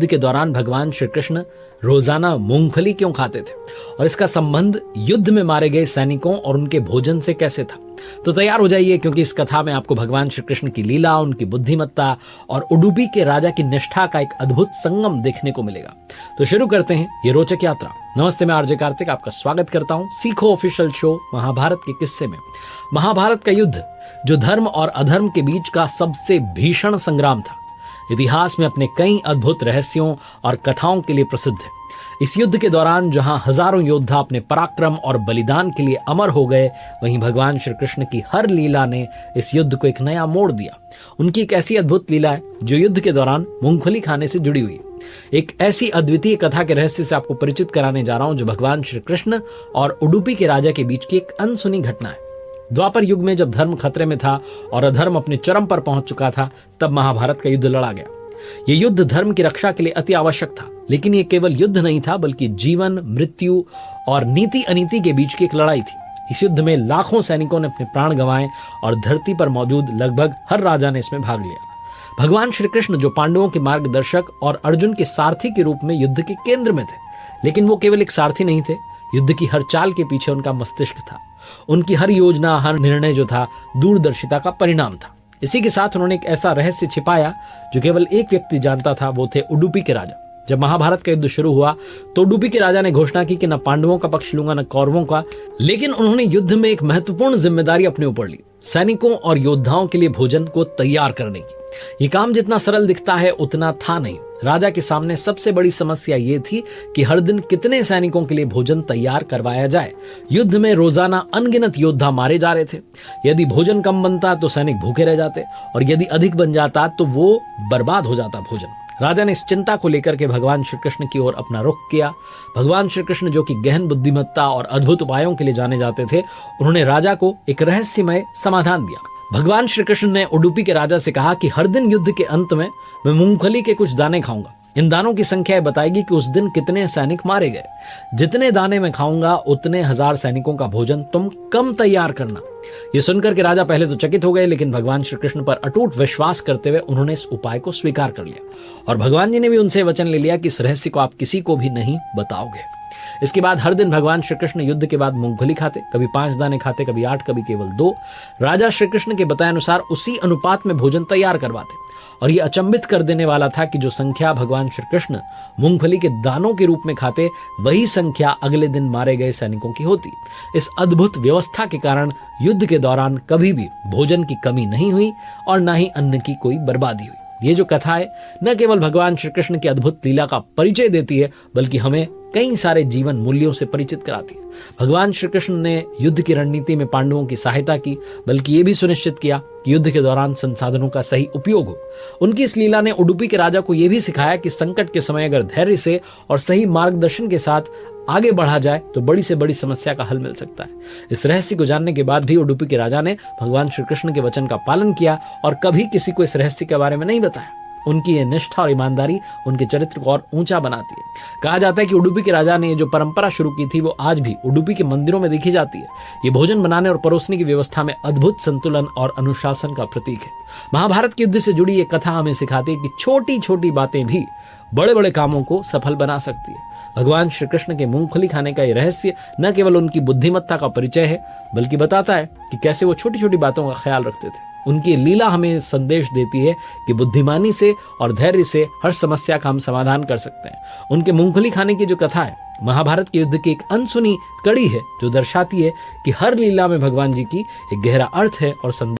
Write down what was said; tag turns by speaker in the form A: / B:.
A: युद्ध के दौरान भगवान श्री कृष्ण रोजाना मूंगफली क्यों खाते थे और इसका संबंध युद्ध में मारे गए सैनिकों और उनके भोजन से कैसे था। तो तैयार हो जाइए, क्योंकि इस कथा में आपको भगवान श्री कृष्ण की लीला, उनकी बुद्धिमत्ता और उडुपी के राजा की निष्ठा का एक अद्भुत संगम देखने को मिलेगा। तो शुरू करते हैं ये रोचक यात्रा। नमस्ते, मैं आरजे कार्तिक आपका स्वागत करता हूं सीखो ऑफिशियल शो महाभारत के किस्से में। महाभारत का युद्ध जो धर्म और अधर्म के बीच का सबसे भीषण संग्राम था, इतिहास में अपने कई अद्भुत रहस्यों और कथाओं के लिए प्रसिद्ध है। इस युद्ध के दौरान जहां हजारों योद्धा अपने पराक्रम और बलिदान के लिए अमर हो गए, वहीं भगवान श्री कृष्ण की हर लीला ने इस युद्ध को एक नया मोड़ दिया। उनकी एक ऐसी अद्भुत लीला है जो युद्ध के दौरान मूंगफली खाने से जुड़ी हुई। एक ऐसी अद्वितीय कथा के रहस्य से आपको परिचित कराने जा रहा हूं जो भगवान श्री कृष्ण और उडुपी के राजा के बीच की एक अनसुनी घटना है। द्वापर युग में जब धर्म खतरे में था और अधर्म अपने चरम पर पहुंच चुका था, तब महाभारत का युद्ध लड़ा गया। यह युद्ध धर्म की रक्षा के लिए अति आवश्यक था, लेकिन यह केवल युद्ध नहीं था, बल्कि जीवन, मृत्यु और नीति अनीति के बीच की एक लड़ाई थी। इस युद्ध में लाखों सैनिकों ने अपने प्राण गंवाए और धरती पर मौजूद लगभग हर राजा ने इसमें भाग लिया। भगवान श्री कृष्ण जो पांडवों के मार्गदर्शक और अर्जुन के सारथी के रूप में युद्ध के केंद्र में थे, लेकिन वो केवल एक सारथी नहीं थे। युद्ध की हर चाल के पीछे उनका मस्तिष्क था। उनकी हर योजना, हर निर्णय जो था, दूरदर्शिता का परिणाम था। इसी के साथ उन्होंने एक ऐसा रहस्य छिपाया जो केवल एक व्यक्ति जानता था, वो थे उडुपी के राजा। जब महाभारत का युद्ध शुरू हुआ तो उडुपी के राजा ने घोषणा की कि न पांडवों का पक्ष लूंगा न कौरवों का, लेकिन उन्होंने युद्ध में एक महत्वपूर्ण जिम्मेदारी अपने ऊपर ली, सैनिकों और योद्धाओं के लिए भोजन को तैयार करने की। ये काम जितना सरल दिखता है उतना था नहीं। राजा के सामने सबसे बड़ी समस्या ये थी कि हर दिन कितने सैनिकों के लिए भोजन तैयार करवाया जाए। युद्ध में रोजाना अनगिनत योद्धा मारे जा रहे थे। यदि भोजन कम बनता तो सैनिक भूखे रह जाते, और यदि अधिक बन जाता तो वो बर्बाद हो जाता भोजन। राजा ने इस चिंता को लेकर के भगवान श्री कृष्ण की ओर अपना रुख किया। भगवान श्री कृष्ण जो कि गहन बुद्धिमत्ता और अद्भुत उपायों के लिए जाने जाते थे, उन्होंने राजा को एक रहस्यमय समाधान दिया। भगवान श्री कृष्ण ने उडुपी के राजा से कहा कि हर दिन युद्ध के अंत में मैं मूंगफली के कुछ दाने खाऊंगा। इन दानों की संख्या बताएगी कि उस दिन कितने सैनिक मारे गए। जितने दाने मैं खाऊंगा उतने 1000 सैनिकों का भोजन तुम कम तैयार करना। ये सुनकर के राजा पहले तो चकित हो गए, लेकिन भगवान श्री कृष्ण पर अटूट विश्वास करते हुए उन्होंने इस उपाय को स्वीकार कर लिया। और भगवान जी ने भी उनसे वचन ले लिया कि इस रहस्य को आप किसी को भी नहीं बताओगे। इसके बाद हर दिन भगवान श्री कृष्ण युद्ध के बाद मूंगफली खाते। कभी 5 दाने खाते, कभी 8, कभी केवल 2। राजा श्री कृष्ण के बताए अनुसार उसी अनुपात में भोजन तैयार करवाते। और यह अचंभित कर देने वाला था कि जो संख्या भगवान श्री कृष्ण मूंगफली के दानों के रूप में खाते, वही संख्या अगले दिन मारे गए सैनिकों की होती। इस अद्भुत व्यवस्था के कारण युद्ध के दौरान कभी भी भोजन की कमी नहीं हुई और न ही अन्न की कोई बर्बादी हुई। ये जो कथा है न केवल भगवान श्री कृष्ण की अद्भुत लीला का परिचय देती है, बल्कि हमें कई सारे जीवन मूल्यों से परिचित कराती है। भगवान श्री कृष्ण ने युद्ध की रणनीति में पांडवों की सहायता की, बल्कि ये भी सुनिश्चित किया कि युद्ध के दौरान संसाधनों का सही उपयोग हो। उनकी इस लीला ने उडुपी के राजा को यह भी सिखाया कि संकट के समय अगर धैर्य से और सही मार्गदर्शन के साथ आगे बढ़ा जाए तो बड़ी से बड़ी समस्या का हल मिल सकता है। इस रहस्य को जानने के बाद भी उडुपी के राजा ने भगवान श्री कृष्ण के वचन का पालन किया और कभी किसी को इस रहस्य के बारे में नहीं बताया। उनकी ये निष्ठा और ईमानदारी उनके चरित्र को और ऊंचा बनाती है। कहा जाता है कि उडुपी के राजा ने जो परंपरा शुरू की थी वो आज भी उडुपी के मंदिरों में देखी जाती है। ये भोजन बनाने और परोसने की व्यवस्था में अद्भुत संतुलन और अनुशासन का प्रतीक है। महाभारत के युद्ध से जुड़ी ये कथा हमें सिखाती है कि छोटी छोटी बातें भी बड़े बड़े कामों को सफल बना सकती है। भगवान श्री कृष्ण के मूंगफली खाने का ये रहस्य न केवल उनकी बुद्धिमत्ता का परिचय है, बल्कि बताता है कि कैसे वो छोटी छोटी बातों का ख्याल रखते थे। उनकी लीला हमें संदेश देती है कि बुद्धिमानी से और धैर्य से हर समस्या का हम समाधान कर सकते हैं। उनके मूंगफली खाने की जो कथा है महाभारत के युद्ध की एक अनसुनी कड़ी है, जो दर्शाती है कि हर लीला में भगवान जी की एक गहरा अर्थ है और संदेश